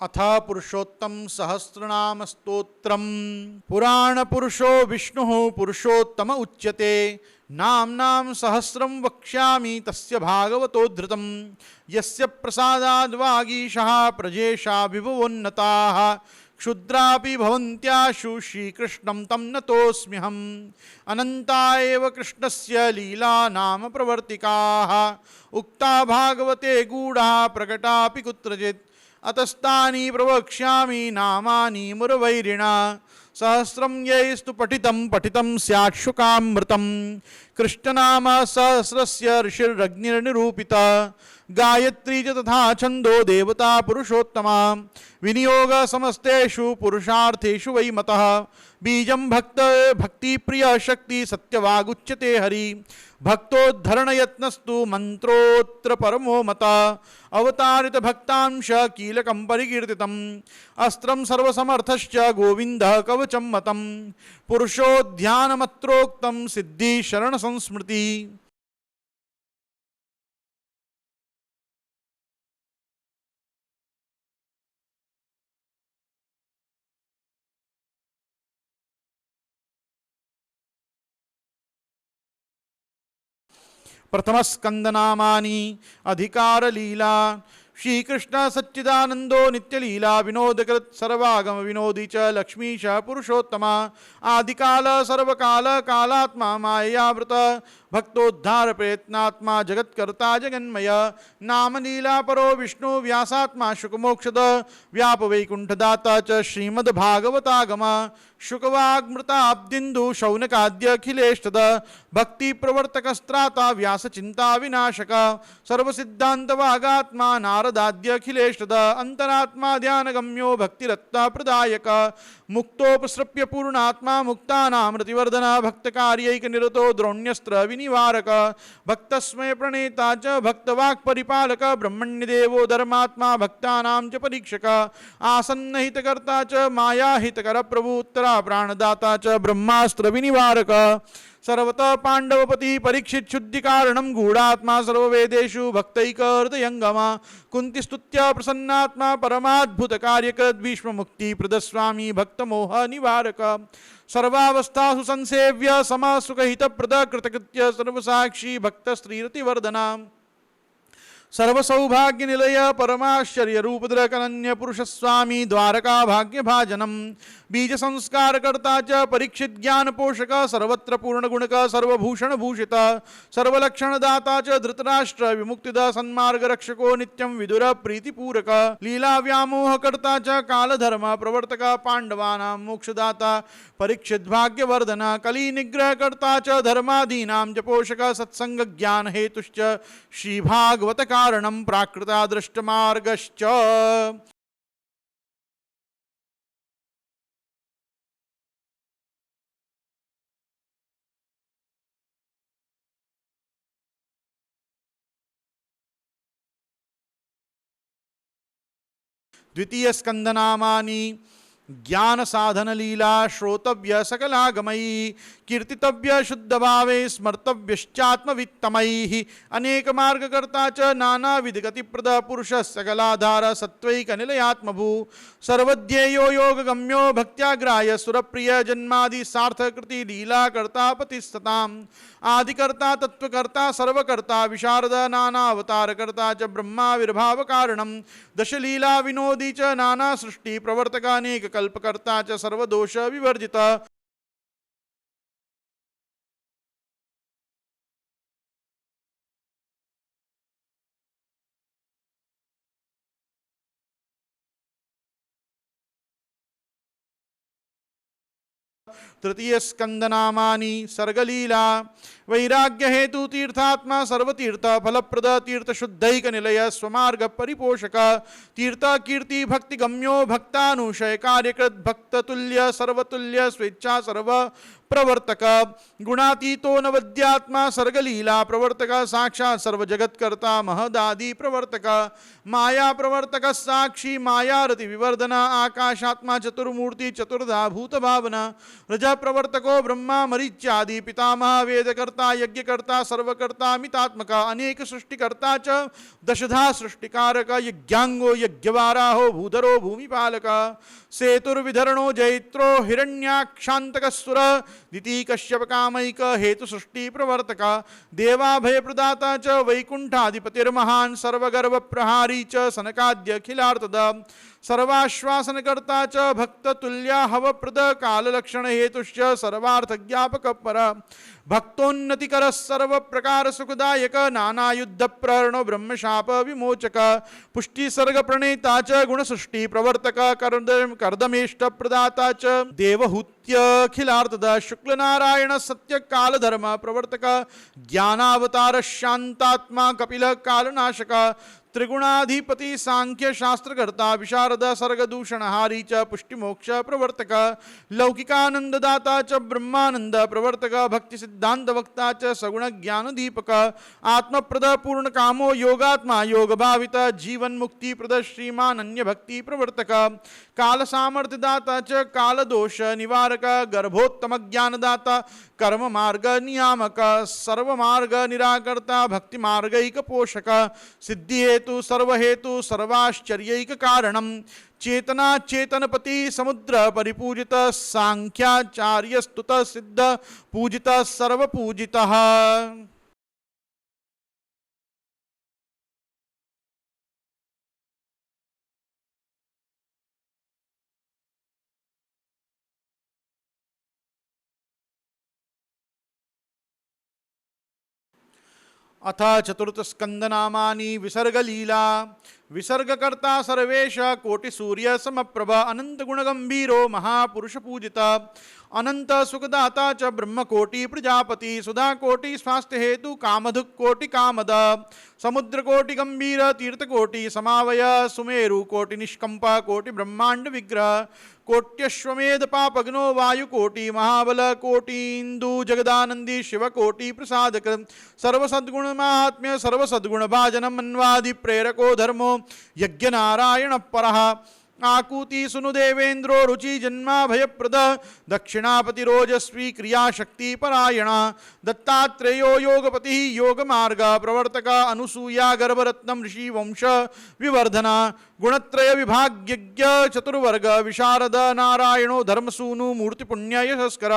अथ पुरुषोत्तम सहस्रनाम स्तोत्रम। पुराण पुरुषो विष्णु पुरुषोत्तम उच्यते। नाम सहस्रम वक्ष्यामि तस्य भागवतोद्धृतम्। यस्य प्रसादाद् वागीशः प्रजेशा विभवोन्नताः। क्षुद्रापि भवन्त्याशु श्रीकृष्णं तं नतोऽस्म्यहम्। अनन्ता एव कृष्णस्य लीला नाम प्रवर्तिकाः। उक्ता भागवते गूढा प्रकटापि कुत्रचित्। अतस्तानि प्रवक्ष्यामि नामानि मुरवैरिणा। सहस्रं यैस्तु पठितं स्यात् शुकामृतं। कृष्णनाम सहस्रस्य ऋषिरग्निर्निरूपित। गायत्री च तथा छन्दो देवता पुरुषोत्तमा। विनियोग समस्तेषु पुरुषार्थेषु वै मतः। बीजं भक्तिप्रिय शक्ति सत्यवागुच्यते हरि। भक्तोद्धरणयत्नस्तु मंत्रोत्र परमो मता। अवतारित भक्तांश कीलकं परिकीर्तितम्। अस्त्रं सर्वसमर्थश्च गोविन्दः कवचं मतम्। पुरुषो ध्यानमत्रोक्तं सिद्धि शरण संस्मृति। प्रथम स्कंदनामानि अधिकार लीला। श्रीकृष्ण सच्चिदानंदो नित्यलीला विनोदकृत सर्वागम विनोदी च लक्ष्मीश पुरुषोत्तमा। आदिकाल सर्वकाल कालात्मा मायावृत। भक्तोद्धार प्रयत्नात्मा जगत्कर्ता जगन्मय। नाम लीला परो विष्णु व्यासात्मा शुकमोक्षद। व्याप वैकुंठदाता च श्रीमद्भागवतागम। शुकवाग्मृताब्दिन्दु शौनकाद्यखिलेष्टद। भक्ति प्रवर्तकस्त्राता व्यास चिंता विनाशक। सर्वसिद्धांत वागात्मा नारदाद्यखिलेष्टद। अंतरात्मा ध्यानगम्यो भक्तिरत्ता प्रदायक। मुक्तोपसृप्य पूर्णात्मा मुक्तानामृतिवर्धन। भक्तकार्यैक निरतो द्रोण्यस्त्र विनिवारक। भक्तस्मय प्रणेता च भक्तवाक् परिपालक। ब्रह्मण्यदेवो धर्मात्मा भक्तानां च परीक्षक। आसन्नहितकर्ता च मायाहितकर प्रभु। उत्तरा प्राणदाता च ब्रह्मास्त्र विनिवारक। सर्वतः पांडवपति परीक्षित शुद्धि कारणम। गूढ़ात्मा सर्ववेदेषु भक्तैक हृदयंगमा। कुंतीस्तुत्य प्रसन्नात्मा परमाद्भुत कार्यकृत। भीष्म मुक्ति प्रदस्वामी भक्त मोह निवारक। सर्वावस्थासु संसेव्य समा सुखहित प्रद। कृतकृत्य सर्वसाक्षी भक्त स्त्रीरतिवर्धना। सर्वसौभाग्य निलय परमाश्चर्य रूपधर कनन्य पुरुष स्वामी। द्वारका भाग्य भाजनम। बीज संस्कार कर्ता च परीक्षित ज्ञान पोषक। सर्वत्र पूर्ण गुणक सर्वभूषण भूषित। सर्वलक्षण दाता च धृतराष्ट्र विमुक्तिद। सन्मार्ग रक्षको नित्यं विदुर प्रीतिपूरक। लीला व्यामोह कर्ता च कालधर्म प्रवर्तक। पांडवानां मोक्षदाता परीक्षित भाग्यवर्धन। कली निग्रह कर्ता च धर्मादीनां च पोषक। सत्संग ज्ञान हेतुश्च श्रीभागवत कारणं। प्राकृता दृष्टमार्गश्च। द्वितीय स्कंदनामानि ज्ञान साधन लीला। श्रोतव्य सकलागमयी। कीर्तितव्य शुद्ध भावे। स्मर्तव्यश्चात्मवित्तमैः। अनेक मार्ग कर्ता च नाना विधि गतिप्रद। पुरुष सकलाधार सत्वैक निलयात्मभू। सर्वध्येयो योग गम्यो भक्त्याग्राह्य सुरप्रिय। जन्मादि सार्थकृति लीला कर्ता पतिस्तताम्। आदिकर्ता तत्वकर्ता सर्वकर्ता विशारद। नाना अवतार कर्ता च ब्रह्मा विर्भाव कारणम। दशलीला विनोदी च नाना सृष्टि प्रवर्तक। अनेक कल्पकर्ता च सर्वदोष विवर्जित। तृतीय स्कंदनामानि सर्गलीला। वैराग्य हेतु तीर्थात्मा सर्वतीर्थ फलप्रद। तीर्थ शुद्धैक निलय स्वमार्ग परिपोषक। तीर्थ कीर्ति भक्ति गम्यो भक्तानुशय कार्यकृत। भक्त तुल्य सर्वतुल्य स्वेच्छा सर्व प्रवर्तक गुणातीतो नवद्यात्मा सर्गलीला प्रवर्तक साक्षात् सर्वजगत्कर्ता महदादि प्रवर्तक माया प्रवर्तक साक्षी मायारति विवर्धन आकाशात्मा चतुर्मूर्ति चतुर्धा भूत भावना रज प्रवर्तको ब्रह्मा मरीच्यादि पितामह वेदकर्ता यज्ञकर्ता सर्वकर्ता मितात्मक अनेक सृष्टिकर्ता च दशधा सृष्टिकारक यज्ञांगो यज्ञवाराहो भूधरो भूमिपालक सेतुर्विधरणो जैत्रो हिरण्याक्षांतकस्सुर दिति कश्यप कामैक हेतु सृष्टि प्रवर्तक देवाभय प्रदाता च वैकुंठाधिपतिर्महान् सर्वगर्भ प्रहारी च सनकाद्यखिलार्थद सर्वाश्वासनकर्ता च भक्ततुल्या हवप्रद काललक्षण हेतुश्च सर्वार्थ ज्ञापक पर भक्तोन्नतिकर सर्व प्रकार सुखदायक नानायुद्ध प्रणो ब्रह्मशाप विमोचक पुष्टि सर्ग प्रणेता च गुणसृष्टि प्रवर्तक कर्दमेष्ट प्रदाता च देवहूत्यखिलार्थद शुक्ल नारायण सत्य काल धर्म प्रवर्तक ज्ञानावतार शांतात्मा कपिल कालनाशक त्रिगुणाधिपति सांख्य शास्त्रकर्ता विशारद सर्गदूषणहारी च पुष्टिमोक्ष प्रवर्तक लौकिकानंददाता च ब्रह्मानंद प्रवर्तक भक्ति सिद्धांत वक्ता च सगुण ज्ञान दीपक आत्मप्रद पूर्ण कामो योगात्मा योग भावित जीवन मुक्ति प्रद श्रीमान अन्य भक्ति प्रवर्तक काल सामर्थ्यदाता च काल दोष निवारक गर्भोत्तम ज्ञानदाता कर्म मार्ग नियामक सर्व मार्ग निराकर्ता भक्ति मार्गैक पोषक सिद्धि हेतु सर्व हेतु सर्वाश्चर्यैक कारणम चेतना चेतनपति समुद्र परिपूजित सांख्याचार्य स्तुत सिद्ध पूजित सर्वपूजितः अथ चतुर्थ स्कंदनामानि विसर्गलीला विसर्गकर्ता सर्वेश कोटि सूर्य समप्रभ अनंत गुण गंभीरो महापुरुष पूजिता अनंत सुखदाता च ब्रह्म कोटि प्रजापति सुधा कोटि स्वास्थ्य हेतु कामधुक कोटि कामद समुद्र कोटि गंभीर तीर्थ कोटि समावय सुमेरु कोटि निष्कंप कोटि ब्रह्मांड विग्रह कोट्यश्वमेध पापग्नो वायु कोटि महाबल कोटि इंदु जगदानंदी शिव कोटि प्रसादक सर्वसद्गुण महात्म्य सर्वसद्गुण भाजनम अन्वादि प्रेरको धर्मो यज्ञ नारायण परः आकुति सुनु देवेन्द्रो रुचि जन्मा भयप्रद दक्षिणापति रोजस्वी क्रियाशक्ति परायण दत्तात्रेयो योगपति योग मार्ग प्रवर्तक अनुसूया गर्भरत्नम ऋषि वंश विवर्धना गुणत्रय विभाग्यज्ञ चतुर्वर्ग विशारद नारायणो धर्मसूनु मूर्ति पुण्य यशस्कर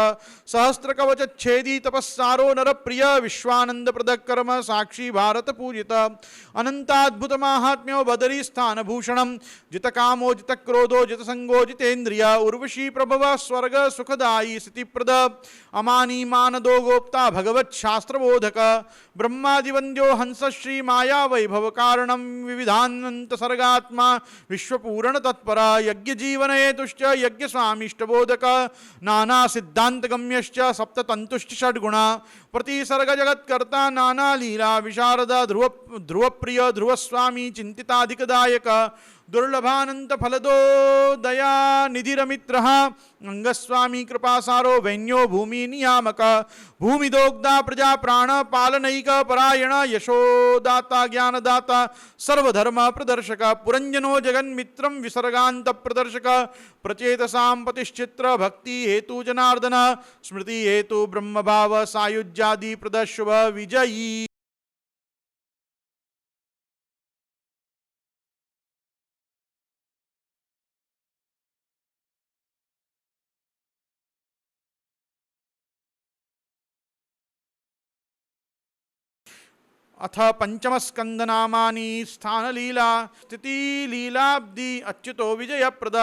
सहस्त्र कवच छेदी तपस्सारो नर प्रिय विश्वानंद प्रद कर्म साक्षी भारत पूजित अनंताद्भुत महात्म्यो बदरी स्थान भूषणम जित कामो जित क्रोधो जित संगो जितेन्द्रिय उर्वशी प्रभव स्वर्ग सुखदायी स्थितिप्रद अमानी मानदो गोप्ता भगवत शास्त्र बोधक ब्रह्मादिवंद्यो हंस श्री माया वैभव कारणम विविधानंत सर्गात्मा विश्वपूर्ण तत्परा यज्ञ जीवन हेतुश्च यज्ञ स्वामिष्ट बोधक नाना सिद्धांत गम्यश्च सप्त तंतुश्च षड्गुणा प्रतिसर्ग जगत्कर्ता नाना लीला विशारद ध्रुव प्रिय ध्रुव स्वामी चिंतिताधिकदायक दुर्लभानंत फलदो दया निधिरमित्र अंगस्वामी कृपासारो वैन्यो भूमि नियामक भूमिदोग्धा प्रजा प्राण पालनैक परायण यशोदाता ज्ञानदाता सर्वधर्म प्रदर्शक पुरंजनो जगन्मित्रम विसर्गांत प्रदर्शक प्रचेतसां पतिश्चित्र भक्ति हेतु जनार्दन स्मृति हेतु ब्रह्म भाव सायुज्यादि प्रदशुभ विजयी अथ पंचम स्कंदनामानि स्थानलीला स्थितिलीलाब्धि अच्युतो विजयप्रद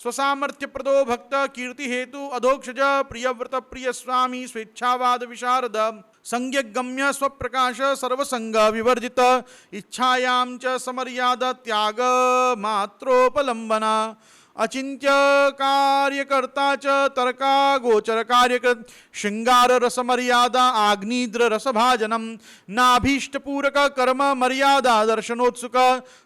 स्वसामर्थ्यप्रदो भक्त कीर्ति हेतु अधोक्षज प्रियव्रत प्रिय स्वामी स्वेच्छावाद विशारद संज्ञगम्य स्वप्रकाश सर्वसंग विवर्जित इच्छायां च समर्याद त्याग मात्रोपलंबन अचिंत्य कार्यकर्ता च तर्का गोचर कार्यकृत श्रृंगार रस मर्यादा आग्निद्र रस भाजनम नाभीष्ट पूरक कर्म मर्यादा दर्शनोत्सुक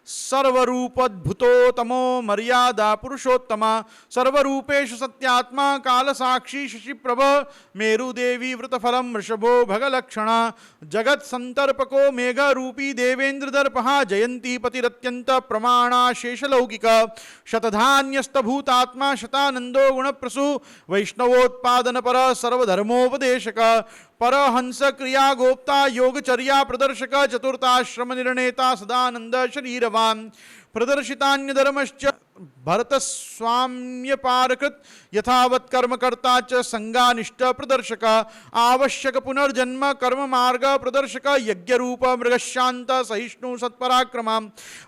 सर्वरूपद्भुतोतमो मर्यादा पुरुषोत्तम सर्वरूपेषु सत्यात्मा काल साक्षी शशिप्रभ मेरुदेवी वृतफलम वृषभो भगलक्षण जगत संतर्पको मेघ रूपी देवेंद्र दर्पहा जयंती पतिरत्यंत प्रमाणा शेषलौकिक शतधान्यस्तभूतात्मा शतानंदो गुणप्रसु वैष्णवोत्पादन पर सर्वधर्मोपदेशक परहंस क्रिया गोप्ता योगचर्या प्रदर्शक चतुर्थाश्रम निर्णेता सदानंद शरीरवान प्रदर्शितान्यधर्मश्च भरत स्वाम्य पारकृत यथावत कर्मकर्ता च संगानिष्ठ प्रदर्शक आवश्यक पुनर्जन्म कर्म मार्ग प्रदर्शक यज्ञ रूप मृगशांत सहिष्णु सत्पराक्रम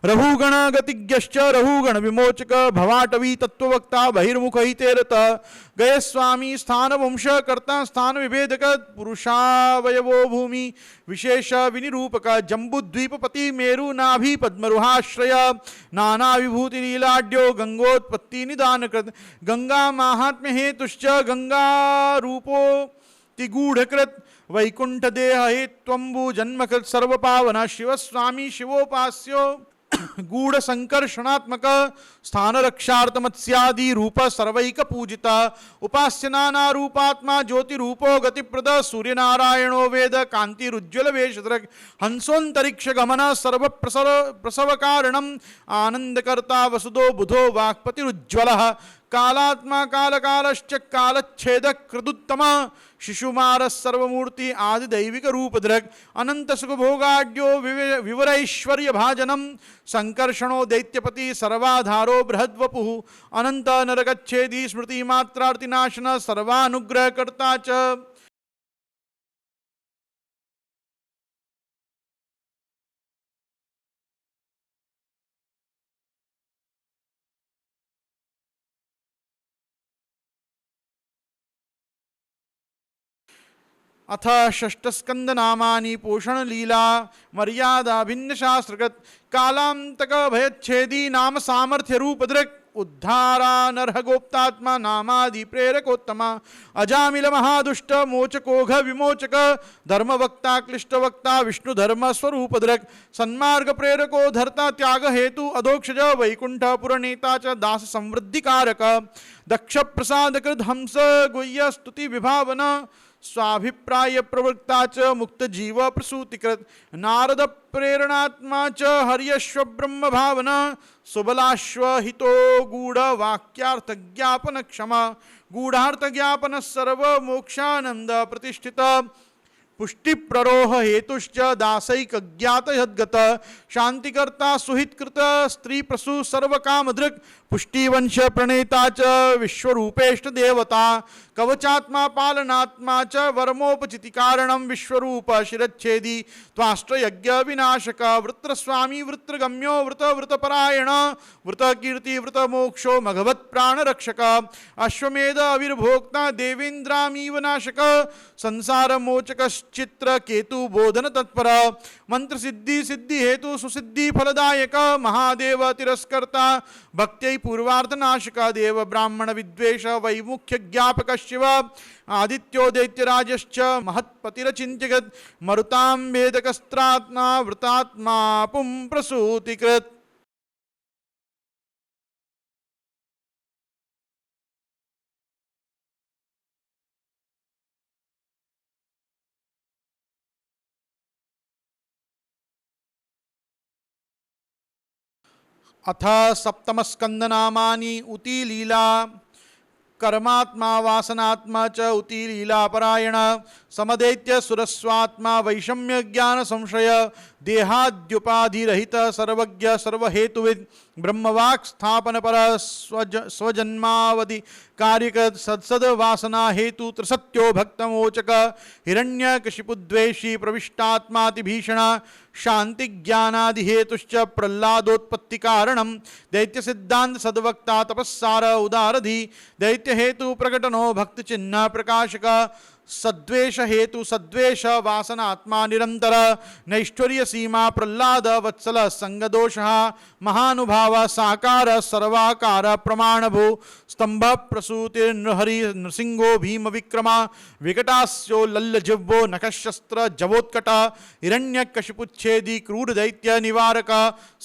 रहुगण गतिज्ञश्च रहुगण विमोचक भवाटवी तत्ववक्ता बहिर्मुख हितेरत गय स्वामी स्थान वंश कर्ता स्थान विभेदक पुरुषावयवो भूमि विशेष विनिरूपक जम्बुद्वीपपति मेरु नाभि पद्मरुहाश्रय नाना विभूति लीलाढ्यो गंगोत्पत्ति निदान कृत गंगा महात्म्य हेतुश्च गंगा रूपो तिगूढ़कृत वैकुंठ देह हेत्वंबु जन्मकृत सर्व पावन शिव स्वामी शिवोपास्यो गूढ़ संकर्षणात्मक स्थान रक्षार्थ मत्स्यादि रूप सर्वैक पूजिता उपास्य नाना रूपात्मा ज्योति रूपो गतिप्रद सूर्य नारायणो वेद कांतिरुज्ज्वल वेशदृक् हंसोन्तरिक्ष गमन सर्व प्रसव कारणम आनंदकर्ता वसुदो बुधो वाक्पतिरुज्ज्वलः कालात्मा कालकालश्च कालच्छेद कृदुत्तम शिशुमार सर्वमूर्ति आदि दैविक रूप दृक् अनंत सुख भोगाढ्यो विवरैश्वर्य भाजनम संकर्षणो दैत्यपति सर्वाधारो बृहद्वपु अनंत नरकच्छेदी स्मृति मात्रार्तिनाशन सर्वानुग्रह कर्ता च अथ षष्ठस्कंद नामानि पोषण लीला मर्यादा भिन्न शास्त्रगत कालांतक भयच्छेदी नाम सामर्थ्य रूप दृक् उद्धारा नरह गोप्तात्मा नामादि प्रेरकोत्तमा अजामिल महादुष्ट मोचकोघ विमोचक धर्मवक्ता क्लिष्टवक्ता विष्णु धर्म स्वरूप दृक् सन्मार्ग प्रेरको धर्ता त्याग हेतु अधोक्षज वैकुंठ पुरनेता च दास समृद्धि कारक दक्ष प्रसाद कृत हंस गुह्य स्तुति विभावन स्वाभिप्राय प्रवृत्ता च मुक्त जीव प्रसूतिकृत नारद प्रेरणात्मा च हर्यश्व ब्रह्म भावना सुबलाश्व हितो गूढ़ वाक्यार्थ ज्ञापन क्षमा गूढ़ार्थ ज्ञापन सर्व मोक्षानंद प्रतिष्ठित पुष्टि प्ररोह हेतुश्च दासैक ज्ञात यद्गत शांतिकर्ता सुहितकृत स्त्री प्रसु सर्व काम दृक् पुष्टिवंश प्रणेता च विश्वरूपेष्ट देवता कवचात्मा पालनात्मा च वर्मोपचिति कारणम विश्वरूप शिरच्छेदी त्वाष्ट्र यज्ञ विनाशक वृत्रस्वामी वृत्रगम्यो वृत वृतपरायण वृत कीर्ति वृत मोक्षो मघवत् प्राण रक्षक अश्वमेध अविर्भोक्ता देवेन्द्रामीव नाशक संसार मोचकश्चित्र केतु बोधन तत्पर मंत्र सिद्धि सिद्धि हेतु सुसिद्धि फलदायक महादेव तिरस्कर्ता भक्त्यै पूर्वार्थ नाशका देव ब्राह्मण विद्वेष वैमुख्य ज्ञापक शिव आदित्यो दैत्यराजश्च महत्पतिरचिन्त्यगत् मरुतां वेदकस्त्रात्मा वृतात्मा पुं प्रसूतिकृत् अथ सप्तमस्कंद नामानि उति लीला कर्मात्मा वासनात्मा च उति लीला परायण समदैत्य सुरस्वात्मा वैषम्य ज्ञान संशय देहाद्युपाधिरहित सर्वज्ञ सर्वहेतुविद ब्रह्मवाक् स्थापन पर स्वजन्मावधि कार्यकृत सत्सद वासना हेतु त्रिसत्यो भक्तमोचक हिरण्यकशिपुद्वेषी प्रविष्टात्माति भीषण शांति ज्ञानादि हेतुश्च प्रह्लादोत्पत्ति कारणम दैत्य सिद्धांत सद्वक्ता तपस्सार उदारधि दैत्य हेतु प्रकटनो भक्त चिन्ह प्रकाशक सद्वेष हेतु सद्वेष वासनात्मा निरंतर नैष्ठुर्य सीमा प्रह्लाद वत्सल संगदोष महानुभाव साकार सर्वाकार प्रमाणभू स्तंभ प्रसूतिर्नृहरि नृसिंहो भीम विक्रमा विकटास्यो लल्लजिह्वो नखशस्त्र जवोत्कट हिरण्यकशिपुच्छेदी क्रूर दैत्य निवारक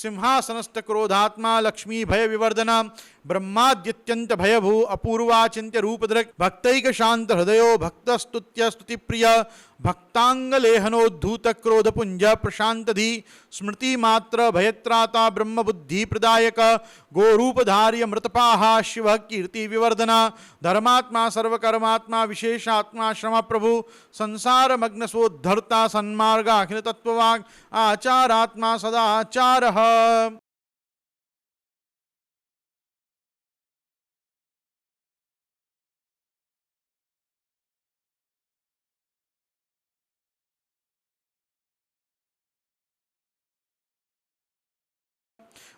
सिंहासनस्थ क्रोधात्मा लक्ष्मी भय विवर्धन ब्रह्माद्यत्यंत भयभू अपूर्वाचिंत्य रूपदृक् भक्तैक शांत हृदयो भक्त स्तुत्य स्तुति प्रिय भक्तांगलेहनोद्धूत क्रोधपुंज प्रशांतधि स्मृति मात्र भयत्राता ब्रह्म बुद्धि प्रदायक गोरूपधार्य मृतपाह शिव कीर्ति विवर्धन धर्मात्मा सर्वकर्मात्मा विशेषात्मा श्रम प्रभु संसार मग्न सोद्धर्ता सन्मार्ग अखिल तत्ववाग आचारात्मा सदाचारः।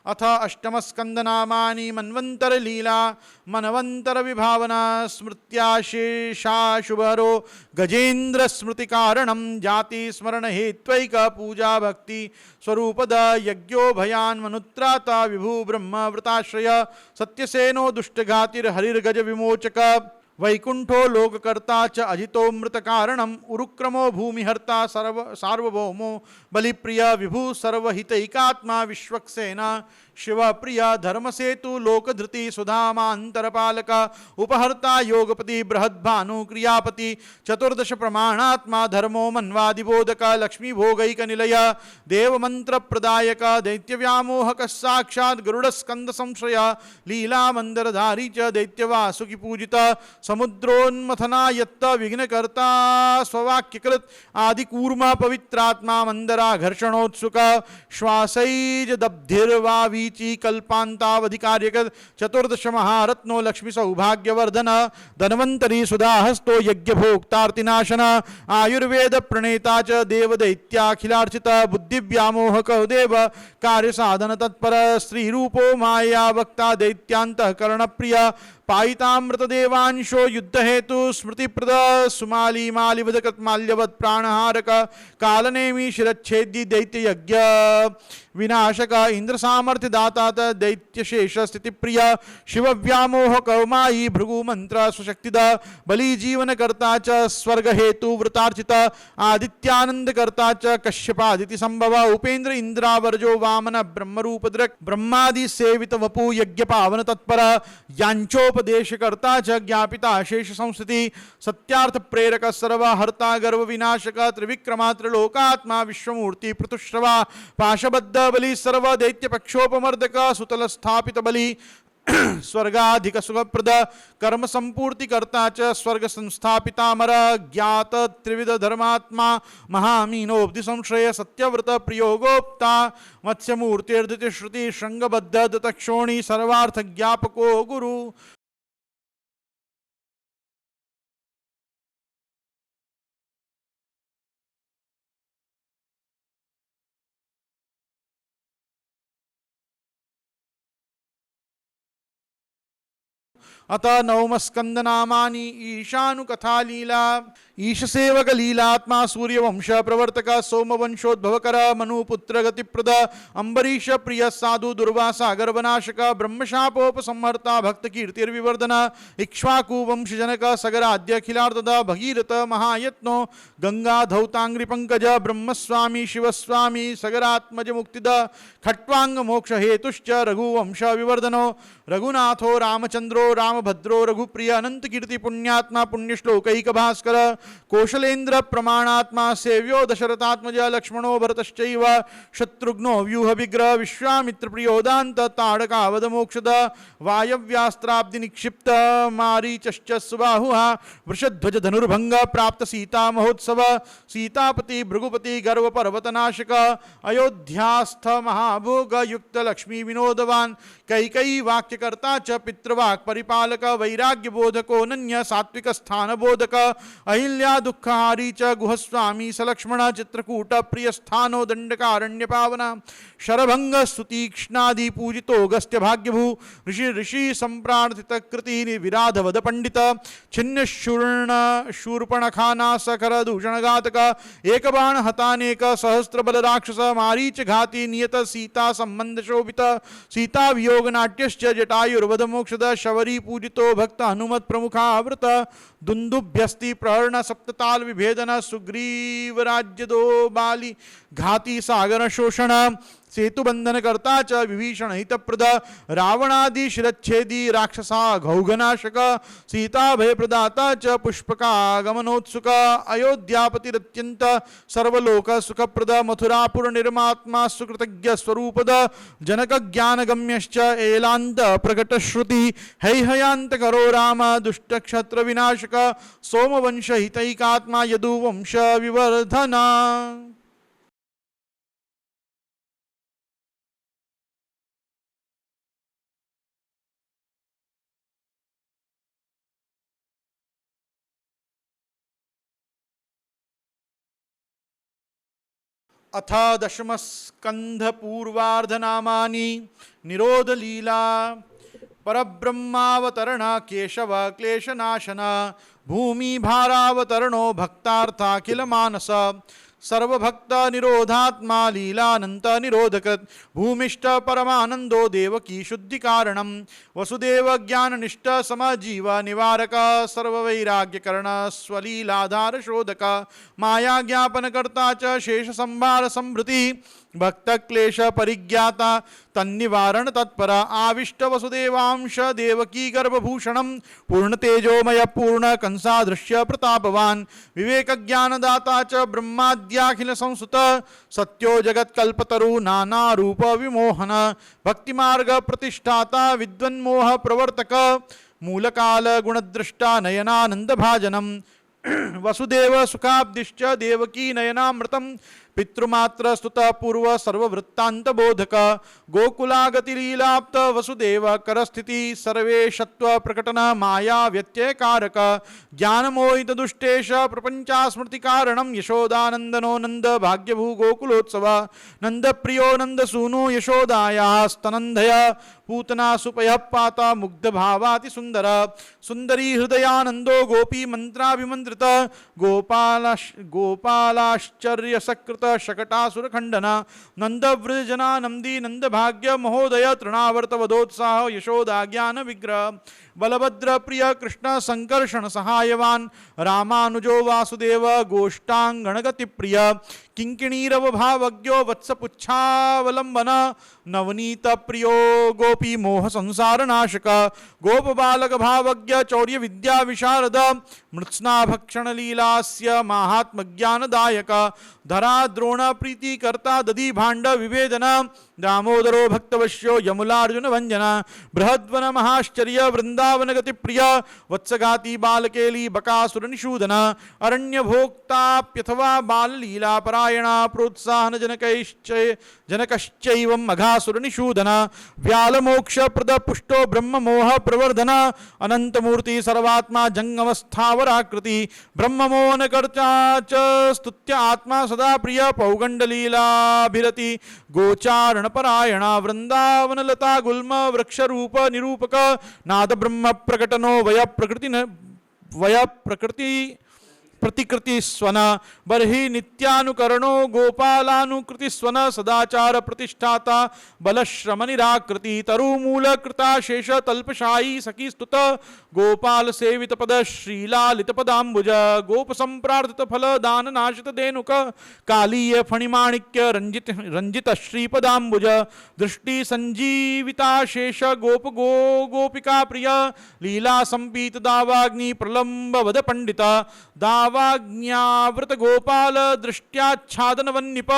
अथ अष्टम स्कंदनामानि मन्वंतर लीला मनवंतर विभावना स्मृत्याशेषा शुभरो गजेन्द्र स्मृति कारणम जाति स्मरण हेत्वैक पूजा भक्ति स्वरूपद यज्ञो भयान मनुत्राता विभु ब्रह्म वृताश्रय सत्यसेनो दुष्टघातिर हरिर्गज विमोचक वैकुंठो लोककर्ता च अजितो मृत कारणम उरुक्रमो भूमिहर्ता सार्वभौमो बलिप्रिय विभु सर्वहितैकात्मा विश्वक्सेना शिव प्रिय धर्मसेतु लोकधृति सुधामांतरपालक उपहर्ता योगपति बृहद्भानु क्रियापति चतुर्दश प्रमाणात्मा धर्मो मन्वादिबोधक लक्ष्मी भोगैक निलय देवमंत्र प्रदायक दैत्यव्यामोहक साक्षात् गरुड़ स्कंद संश्रय लीला मंदरधारी च दैत्यवासुकी पूजित समुद्रोन्मथनायत्त विघ्नकर्ता स्ववाक्यकृत आदिकूर्म पवित्रात्मा मंदरा घर्षणोत्सुक श्वासैज दब्धिर्वावी कल्पांतावधिकार्यक चतुर्दश महारत्नो लक्ष्मी सौभाग्यवर्धन धन्वंतरी सुधाहस्तो यज्ञ भोक्तार्तिनाशन आयुर्वेद प्रणेता च देव दैत्याखिलार्चित बुद्धि व्यामोहक देव कार्य साधन तत्पर स्त्री रूपो माया वक्ता दैत्यांतःकरण प्रिय पायितामृत देवांशो युद्ध हेतु स्मृतिप्रद सुमाली मालिवदकृत माल्यवत् प्राणहारक कालनेमी शिरच्छेदी दैत्य यज्ञ विनाशक इंद्र सामर्थ्य दाता दैत्य शेष स्थिति प्रिय शिव व्यामोह कौमाई भृगु मंत्र सुशक्तिद बलि जीवन कर्ता च स्वर्ग हेतु वृतार्चित आदित्यानंद कर्ता च कश्यपादिति संभव उपेंद्र इंद्रावर्जो वामन ब्रह्मरूप दृक् ब्रह्मादि सेवित वपु यज्ञ पावन तत्पर यांचोपदेश कर्ता च ज्ञापिता शेष संस्थिति सत्यार्थ प्रेरक सर्वहर्ता गर्व विनाशक त्रिविक्रमा त्रिलोकात्मा विश्वमूर्ति पृथुश्रवा पाशबद्ध बलि सर्व दैत्य पक्षोपमर्दक सुतल स्थापित बलि स्वर्गाधिक सुखप्रद कर्म संपूर्ति कर्ता च स्वर्ग संस्थापितामर ज्ञात त्रिविध धर्मात्मा महामीनोब्धि संश्रय सत्यव्रत प्रियोगोप्ता मत्स्यमूर्तिर्दिति श्रुति श्रृंगबद्ध दतक्षोणी सर्वार्थ ज्ञापको गुरु। अत नवम स्कंदनामानि ईशानुकथा लीला ईश सेवक लीलात्मा सूर्यवंश प्रवर्तक सोमवंशोद्भवकर मनुपुत्र गतिप्रद अंबरीश प्रिय साधु दुर्वासा गर्भनाशक ब्रह्मशापोपसंहर्ता भक्त कीर्तिर्विवर्धन इक्ष्वाकु वंशजनक सगराद्य अखिलार्थ भगीरथ महायत्नो गंगा धौतांग्रि पंकज ब्रह्मस्वामी शिवस्वामी सगरात्मज मुक्तिद खट्वांग मोक्ष हेतुश्च रघुवंश विवर्धनो रघुनाथो रामचंद्रो रामभद्रो रघुप्रिय अनंत कीर्ति पुण्यात्मा पुण्यश्लोकैक भास्कर कौशलेन्द्र प्रमाणात्मा सेव्यो दशरथात्मज लक्ष्मणो भरतश्चैव शत्रुघ्नो व्यूह विग्रह विश्वामित्र प्रियोदांत ताड़कावद मोक्षद वायव्यास्त्राब्धि निक्षिप्त मारीचश्च सुबाहुः वृषध्वज धनुर्भंग प्राप्त सीता महोत्सव सीतापति भृगुपति गर्व पर्वतनाशक अयोध्यास्थ महाभोग युक्त लक्ष्मी विनोदवान कैकई वाक्यकर्ता च पितृवाक् परिपालक बालक वैराग्य बोधको अनन्य सात्विक स्थान बोधक अहिल्या दुःखहारी च गुहस्वामी सलक्ष्मण चित्रकूट प्रिय स्थानो दंडकारण्य पावना शरभंग स्तुतीक्ष्णादि पूजितो गस्त्य भाग्यभू ऋषि संप्रार्थित कृति विराधवद पंडित छिन्न शूर्ण शूर्पणखाना सकर दूषण घातक एक बाण हतानेक सहस्त्र बल राक्षस मारीच घाती नियत सीता संबंध शोभित सीता वियोग नाट्यश्च जटायुर्वध मोक्षद शबरी पूजितो भक्त हनुमत प्रमुखावृत दुंदुभ्यस्ति प्रहरण सप्तताल विभेदन सुग्रीव राज्य दो बाली घाती सागर शोषण सेतुबंधन करता च विभीषण हितप्रद रावणादि शिरच्छेदी राक्षसा घौघनाशक सीता भय प्रदाता च पुष्पकागमनोत्सुक अयोध्यापतिरत्यंत सर्वलोक सुखप्रद मथुरापुर निर्मात्मा सुकृतज्ञ स्वरूपद जनक ज्ञान गम्यश्च एलांत प्रकट श्रुति हैहयांत करो राम दुष्ट क्षत्र विनाशक सोमवंश हितैकात्मा यदुवंश विवर्धना। अथ दशम स्कंध पूर्वार्ध नामानि निरोध लीला परब्रह्मावतरण केशव क्लेशनाशन भूमि भारावतरणो भक्तार्थाखिल मानस सर्वभक्त निरोधात्मा लीलानंत निरोधकृत भूमिष्ठ परमानंदो देवकी शुद्धि कारणम वसुदेव ज्ञाननिष्ठ समजीव निवारक सर्ववैराग्यकरण स्वलीलाधार शोधक माया ज्ञापन कर्ता च शेष संभार संभृति भक्त क्लेश परिज्ञाता तन्निवारण तत्पर आविष्ट वसुदेवांश देवकी गर्भभूषणम पूर्ण तेजोमय पूर्ण कंसादृश्य प्रतापवान विवेक ज्ञानदाता च ब्रह्माद्याखिल संसुत सत्यो जगत कल्पतरु नाना रूप विमोहन भक्तिमार्ग प्रतिष्ठाता विद्वन्मोह प्रवर्तक मूलकाल गुणदृष्टा नयनानंद भाजनम वसुदेव सुखाब्दिश्च देवकी नयनामृतम पितृमात्र स्तुत पूर्व सर्ववृत्तांत बोधक गोकुलागति लीलाप्त वसुदेव करस्थिति सर्वेशत्व प्रकटन माया व्यत्यय कारक ज्ञान मोहित दुष्टेश प्रपंचा स्मृति कारणम यशोदानंदनो नंद भाग्यभू गोकुलोत्सव नंद प्रियो नंद सूनु यशोदाया स्तनंदय पूतना सुपय पाता मुग्ध भावाति सुंदर सुंदरी हृदयानंदो गोपी मंत्राभिमंत्रित गोपालाश्चर्य सकृत शकटासुर खंडन नंद वृजना नंदी नंद भाग्य महोदय तृणावर्त वदोत्साह यशोदा ज्ञान विग्रह बलभद्र प्रिय कृष्ण संकर्षण सहायवान रामानुजो वासुदेव गोष्ठांगणगति प्रिय किंकिणीरव भावज्ञो वत्सपुच्छावलंबन नवनीत प्रियो गोपी मोह संसार नाशक गोप बालक भावज्ञ चौर्य विद्या विशारद मृत्स्ना भक्षण लीलास्य महात्म ज्ञानदायक धरा द्रोण प्रीति कर्ता दधी भांड विभेदन दामोदरो भक्तवश्यो यमुलार्जुन भंजन बृहद्वन महाश्चर्य वृंदावन गति प्रिय वत्सगाति बालकेली बकासुर निषूदन अरण्य भोक्ताप्यथवा बाल लीला परायणा प्रोत्साहन जनकश्चैवं मघासुर निषूदन व्याल मोक्ष प्रद पुष्टो ब्रह्म मोह प्रवर्धन अनंत मूर्ति सर्वात्मा जंगम स्थावराकृति ब्रह्म मोहन कर्ता च स्तुत्य आत्मा सदा प्रिय पौगंड लीलाभिरति गोचारण परायणा वृंदावन लता गुल्म वृक्ष रूप निरूपक नाद ब्रह्म प्रकटनो वय प्रकृति प्रतिकृति स्वन बर्हि नित्यानुकरणो गोपालानुकृति स्वन सदाचार प्रतिष्ठाता बलश्रम निराकृति तरुमूल कृता शेष तल्पशायी सखी स्तुत गोपाल सेवित पद श्रीलालित पदाम्बुज गोप संप्रार्थित फल दान नाशित धेनुक कालीय फणिमाणिक्य रंजित श्रीपदाम्बुज दृष्टि संजीविता शेष गोप गोपिका प्रिय लीला संपीत दावाग्नि प्रलंब वद पंडित दावाज्ञावृत गोपाल दृष्ट्याच्छादन वन्निप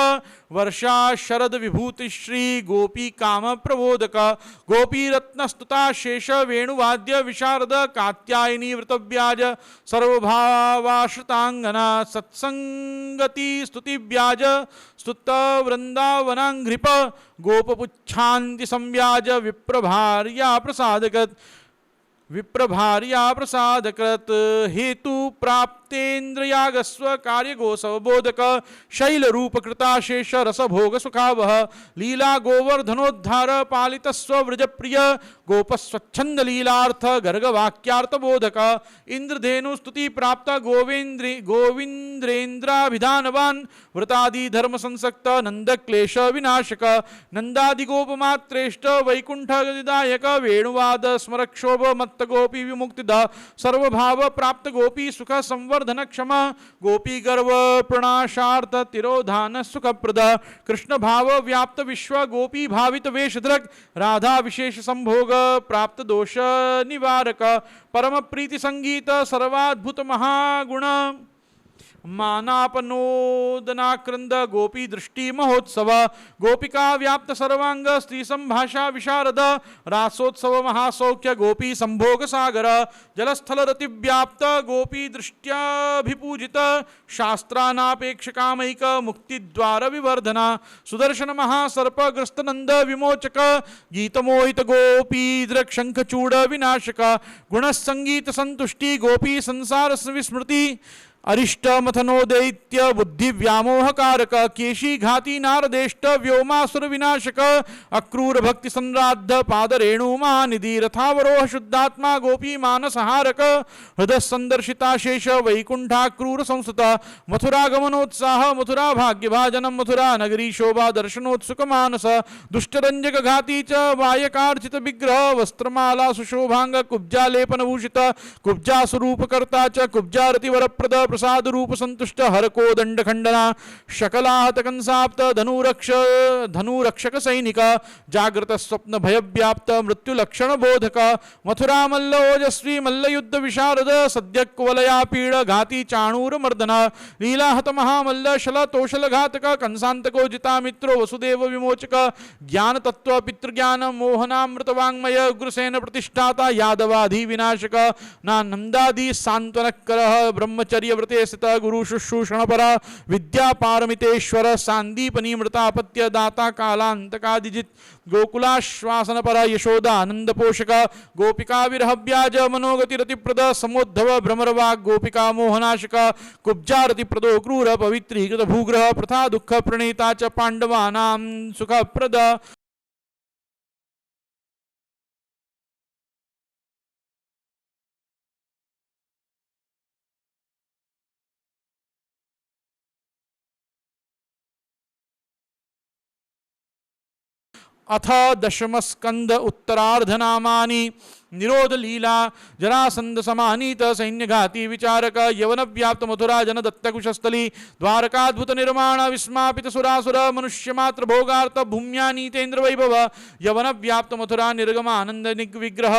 वर्षा शरद विभूति श्री गोपी काम प्रबोधक गोपी रत्न स्तुता शेष वेणुवाद्य विशारद कात्यायनी वृतव्याज सर्वभावाश्रितांगना सत्संगति स्तुति व्याज स्तुत वृंदावनांघ्रिप गोपपुच्छांति संव्याज विप्रभार्या प्रसादक विप्रभार्या प्रसादकृत हेतु प्राप्तेन्द्रयागस्व कार्यगोसवबोधक शैल रूप कृताशेष रसभोग सुखावह लीला गोवर्धनोद्धार पालितस्व व्रजप्रिय गोपस्वच्छंद लीलार्थ गर्ग वाक्यार्थ बोधक इंद्रधेनु स्तुति प्राप्त गोविंद्रेन्द्राभिधानवान व्रतादि धर्म संसक्त नंद क्लेश विनाशक नंदादि गोपमात्रेष्ट वैकुंठ गदिदायक वेणुवाद स्मरक्षोभ मत्त गोपी विमुक्तिद सर्वभाव प्राप्त गोपी सुख संवर्धन क्षम गोपी गर्व प्रणाशार्थ तिरोधान सुखप्रद कृष्ण भाव व्याप्त विश्व गोपी भावित वेशधृक राधा विशेष संभोग प्राप्त दोष निवारक परम प्रीति संगीत सर्वाद्भुत महागुण मानापनोदनाक्रंद गोपी दृष्टि महोत्सव गोपिका व्याप्त सर्वांग स्त्री संभाषा विशारद रासोत्सव महासौख्य गोपी संभोग सागर जलस्थल रति व्याप्त गोपी दृष्ट्याभिपूजित शास्त्रानापेक्षकामैक मुक्तिद्वार विवर्धना सुदर्शन महासर्पग्रस्त नंद विमोचक गीतमोहित गोपी शंखचूड़ विनाशक गुणसंगीत संतुष्टि गोपी संसार विस्मृति अरिष्ट मथनोदैत्य बुद्धि व्यामोहकारक केशी घाती नारदेष्ट व्योमासुर विनाशक अक्रूर भक्ति संराध पाद रेणु महानिधि रथावरोह शुद्धात्मा गोपी मानसहारक हृदय संदर्शिता शेष वैकुंठा क्रूर संस्कृत मथुरा गमनोत्साह मथुरा भाग्य भाजनम मथुरा नगरी शोभा दर्शनोत्सुक मानस दुष्टरंजक घाती च वायकार्चित विग्रह वस्त्रमाला सुशोभांग कुब्जा लेपन भूषित कुब्जा स्वरूपकर्ता च कुब्जा रतिवरप्रद प्रसाद रूप संतुष्ट हर को दंड खंडना शकलाहत कंसाप्त धनुरक्षक सैनिक जागृत स्वप्न भय व्याप्त मृत्यु लक्षण बोधक मथुरा मल्ल ओजस्वी मल्ल युद्ध विशारद सद्य कुवलया पीड़ घाती चाणूर मर्दन लीलाहत महामल्ल शल तोषल घातक कंसांतको जिता मित्रो वसुदेव विमोचक ज्ञान तत्व पितृज्ञान मोहनामृत वांग्मय उग्रसेन प्रतिष्ठाता यादवाधि विनाशक नानंदादि सांत्वनकर ब्रह्मचर्य व्रते स्थित गुरु शुश्रूषण पर विद्या पारमितेश्वर सांदीपनी मृतापत्य दाता कालांतकादिजित गोकुलाश्वासन पर यशोदा आनंद पोषक गोपिका विरह व्याज मनोगति रतिप्रद समोद्धव भ्रमरवाग गोपिका मोहनाशक कुब्जा रतिप्रदो क्रूर पवित्रीकृत भूग्रह प्रथा दुख प्रणीता च पांडवानां सुखप्रद अथ दशम स्कंद उत्तरार्धनामानि निरोध लीला जरासंध समानीत सैन्यघाती विचारक यवन व्याप्त मथुरा जन दत्तकुशस्थली द्वारकाद्भुत निर्माण विस्मापित सुरासुर मनुष्य मात्र भोगार्थ भूम्या नीतेन्द्र वैभव यवन व्याप्त मथुरा निर्गम आनंद विग्रह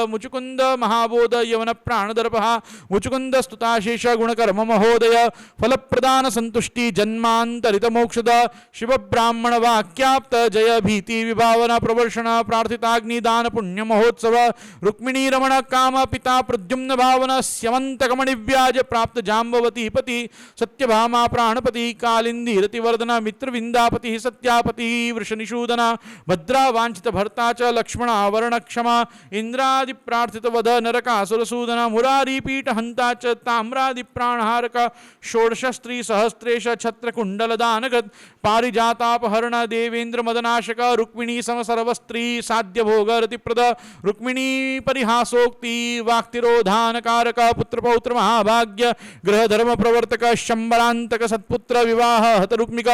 मुचुकुंद महाबोध यवन प्राणदर्पः मुचुकुंद स्तुताशेष गुणकर्म महोदय फलप्रदान संतुष्टि जन्मांतरित मोक्षद शिव ब्राह्मण वाक्याप्त जय भीति विभावना प्रवर्षण प्रार्थिताग्निदान पुण्य महोत्सव रुक्मिणी रमण काम पिता प्रद्युम्न भावन स्यमंतकमणि व्याज प्राप्त जाम्बवती पति सत्यभामा प्राणपति कालिंदी रतिवर्धन मित्रविंदापति सत्यापति वृषनिषूदन भद्रा वांछित भर्ता च लक्ष्मण आवरण क्षमा इंद्रादि प्रार्थित वध नरकासुरसूदन मुरारी पीठ हंता च ताम्रादि प्राणहारक षोडश स्त्री सहस्रेश छत्र कुंडल दानगत पारिजातापहरण देवेंद्र मदनाशक रुक्मिणी सम सर्वस्त्री साध्य भोग रतिप्रद रुक्मिणी परिहासोक्ति वाक्तिरोधान कारक पुत्र पौत्र महाभाग्य ग्रह धर्म प्रवर्तक शंबरांतक सत्पुत्र विवाह हत रुक्मिक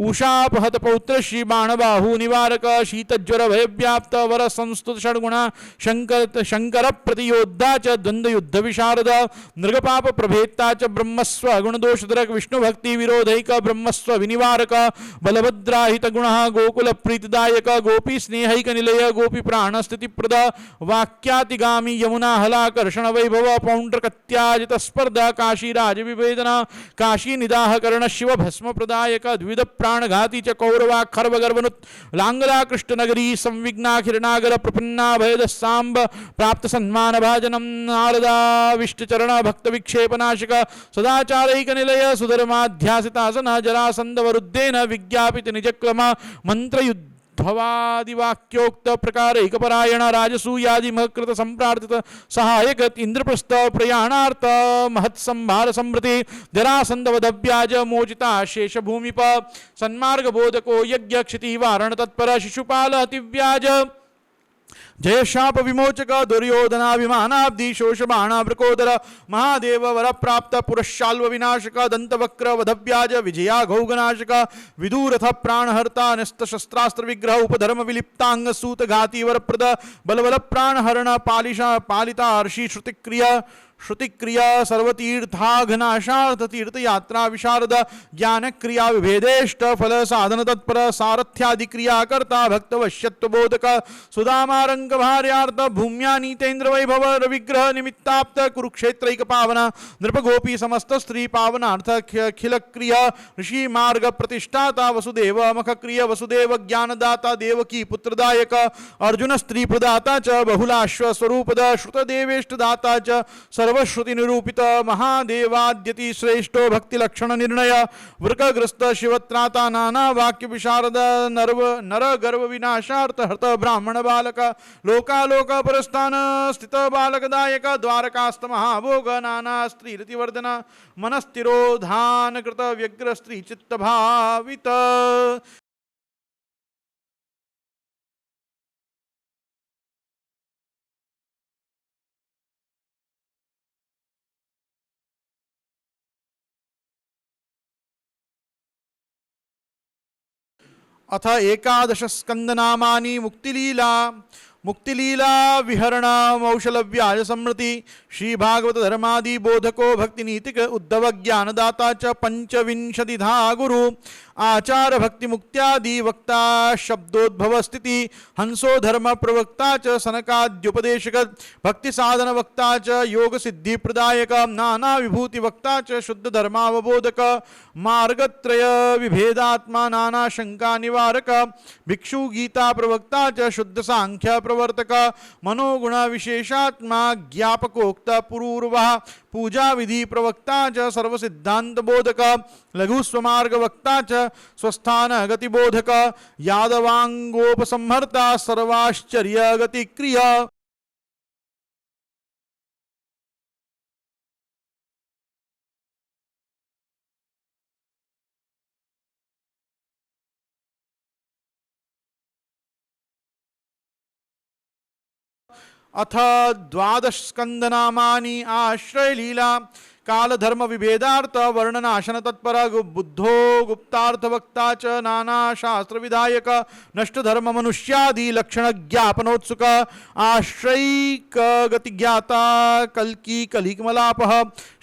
उषापहत पौत्र श्री बाणबाहु निवारक शीतज्वर भय व्याप्त वर संस्तुत षड्गुण शंकर प्रतियोद्धा च द्वंद्व युद्ध विशारद नृगपाप प्रभेत्ता च ब्रह्मस्व गुणदोषधरक विष्णु भक्ति विरोधैक ब्रह्मस्व विनिवारक बलभद्राहित गुण गोकुल प्रीतिदायक गोपी स्नेहैक निलय गोपी प्राण स्थिति प्रद वाक्यातिगामी यमुना हलाकर्षण वैभव पौंड्रकत्याजित स्पर्धा काशी राज विभेदना काशी निदाह कर्ण शिव भस्म प्रदायक द्विध प्राणघाती च कौरवा खर्वगर्वनुत लांगला कृष्ण नगरी संविघ्ना किरणागर प्रपन्ना भयद सांब प्राप्त सन्मान भाजनम नारदा विष्टचरण भक्त विक्षेपनाशक सदाचारैक निलय सुधर्माध्यासितासन जरासंध वरुद्धेन विज्ञापित निजक्लम मंत्र उद्धवादिवाक्योक्त प्रकारैकपरायण राजसूयादि महकृत संप्रार्थित सहायक इंद्रप्रस्थ प्रयाणार्थ महत्संभार संभृति जरासंधवदव्याज मोचिता शेष भूमिप सन्मार्ग बोधको यज्ञ क्षिति वारण तत्पर शिशुपाल अतिव्याज जय शाप विमोचक दुर्योधनाभिमानाब्धि शोषबाणा वृकोदर महादेव वर प्राप्त पुरशाल्व विनाशक दंतवक्र वधव्याज विजया घौगनाशक विदूरथ प्राणहर्ता निस्त शस्त्रास्त्र विग्रह उपधर्म विलिप्तांग सूत घाती वरप्रद बलबल प्राणहरण पालिशा पालिता अर्षि श्रुतिक्रिया सर्वतीर्थाघनाशार्थ तीर्थयात्रा विशारद ज्ञान क्रिया विभेदेष्ट फल साधन तत्पर सारथ्यादि क्रिया कर्ता भक्तवश्यत्व बोधक सुदामारंग भार्यार्थ भूम्या नीतेन्द्र वैभव विग्रह निमित्ताप्त कुरुक्षेत्रैक पावन नृपगोपी समस्त स्त्री पावनार्थ खिल क्रिया ऋषि मार्ग प्रतिष्ठाता वसुदेव मख क्रिय वसुदेव ज्ञानदाता देवकी पुत्रदायक अर्जुन स्त्री प्रदाता च बहुलाश्व स्वरूपद श्रुतदेवेष्ट दाता च सर्वश्रुति निरूपित महादेवाद्यति श्रेष्ठो भक्ति लक्षण निर्णय वृकग्रस्त शिवत्राता नाना वाक्य विशारद नर गर्भ विनाशार्थ हृत ब्राह्मण बालक लोकालोक परस्थान स्थित बालकदायक द्वारकास्त महाभोग नाना स्त्री रतिवर्धन मनस्तिरोधान कृत व्यग्र स्त्री चित्त भावित अथ एकादश स्कंदनामानि मुक्तिलीला विहरण मौशलव्याज समृति श्री भागवत धर्मादि बोधको भक्ति नीतिक उद्धव ज्ञानदाता च पंचविंशतिधा गुरु आचार भक्ति मुक्त्यादि वक्ता शब्दोद्भव स्थिति हंसो धर्म प्रवक्ता च सनकाद्युपदेशक भक्ति साधन वक्ता च योग सिद्धि प्रदायक नाना विभूति वक्ता च शुद्ध धर्मावबोधक मार्गत्रय विभेदात्मा नाना शंका निवारक भिक्षु गीता प्रवक्ता च शुद्ध सांख्य प्रवर्तक मनोगुण विशेषात्मा ज्ञापकोक्त पुरूर्वः पूजा विधि प्रवक्ता च सर्व सिद्धांत बोधक लघु स्वमार्ग वक्ता च स्वस्थान गति बोधक यादवांगोपसंहर्ता सर्वाश्चर्य गति क्रिया अथ द्वादश स्कंदनामानि आश्रय लीला काल धर्म विभेदार्थ वर्णनाशन तत्पर बुद्धो गुप्तार्थ वक्ता च नाना शास्त्र विधायक नष्ट धर्म मनुष्यादि लक्षण ज्ञापनोत्सुक आश्रयिक गति ज्ञाता कल्की कलिकमलाप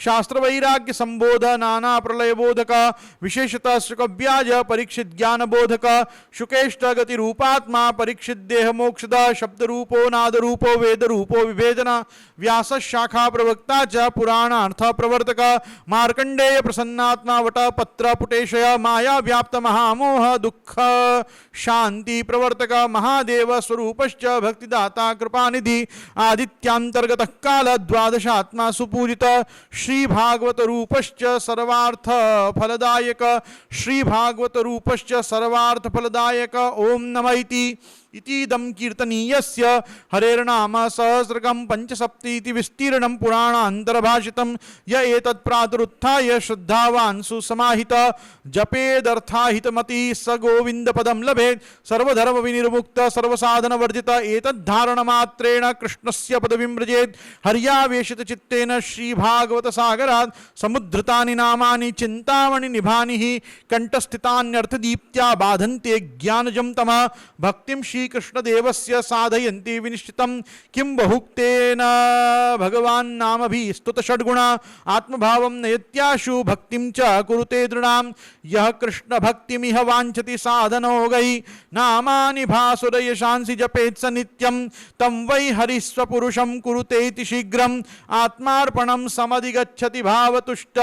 शास्त्र वैराग्य संबोध नाना प्रलय बोधक विशेषतः शुकव्याज परीक्षित ज्ञान बोधक शुकेष्ट गति रूपात्मा परीक्षित देह मोक्षद शब्द रूपो नाद रूपो वेद रूपो विभेदन व्यास शाखा प्रवक्ता च पुराणार्थ प्रवर्तक मार्कंडेय प्रसन्नात्मा वट पत्र पुटेशय माया व्याप्त महामोह दुख शांति प्रवर्तक महादेव स्वरूपश्च भक्तिदाता कृपानिधि आदित्यांतर्गत काल द्वादशात्मा सुपूजित श्री भागवत रूपश्च सर्वार्थ फलदायक श्री भागवत रूपश्च सर्वार्थ फलदायक ओम नमः इतीदं कीर्तनीयस्य हरेर्नाम सहस्रकं पंचसप्तीति विस्तीर्णं पुराणान्तरभाषितं य एतत् प्रातरुत्थाय श्रद्धावान् सुसमाहित जपेदर्थाहितमति स गोविन्दपदं लभेत् सर्वधर्म विनिर्मुक्त सर्वसाधनवर्जित एतद्धारणमात्रेण कृष्णस्य पदवीं व्रजेत् हर्यावेशितचित्तेन श्रीभागवतसागरात् समुद्धृतानि नामानि चिन्तामणि निभानि हि कण्ठस्थितान्यर्थदीप्त्या बाधन्ते ज्ञानजं तमः भक्तिं श्रीकृष्णदेवस्य साधयन्ति विनिश्चितं किं बहुक्तेन भगवान् नामभिः स्तुत षड्गुणा आत्मभावं नयत्याशु भक्तिं च कुरुते दृढां यः कृष्ण भक्तिमिह वाञ्छति साधनोगै नामानि भासुरयशांसि जपेत् स नित्यं तं वै हरिस्वपुरुषं कुरुतेति शीघ्रम् आत्मार्पणं समधिगच्छति भावतुष्ट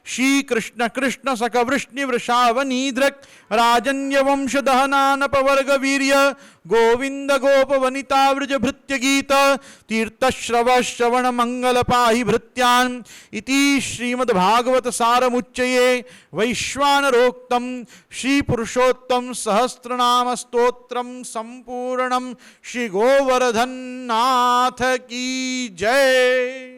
श्रीकृष्ण कृष्ण सकवृष्णिवृषावनीदृक् राजन्यवंशदहनानपवर्गवीर्य गोविंद गोप वनिता व्रज भृत्य गीत तीर्थश्रव श्रवण मंगल पाहि भृत्यान इति श्रीमद्भागवत सारमुच्चये वैश्वानरोक्तम श्री पुरुषोत्तम सहस्रनाम स्तोत्रम संपूर्णम। श्री गोवर्धन नाथ की जय।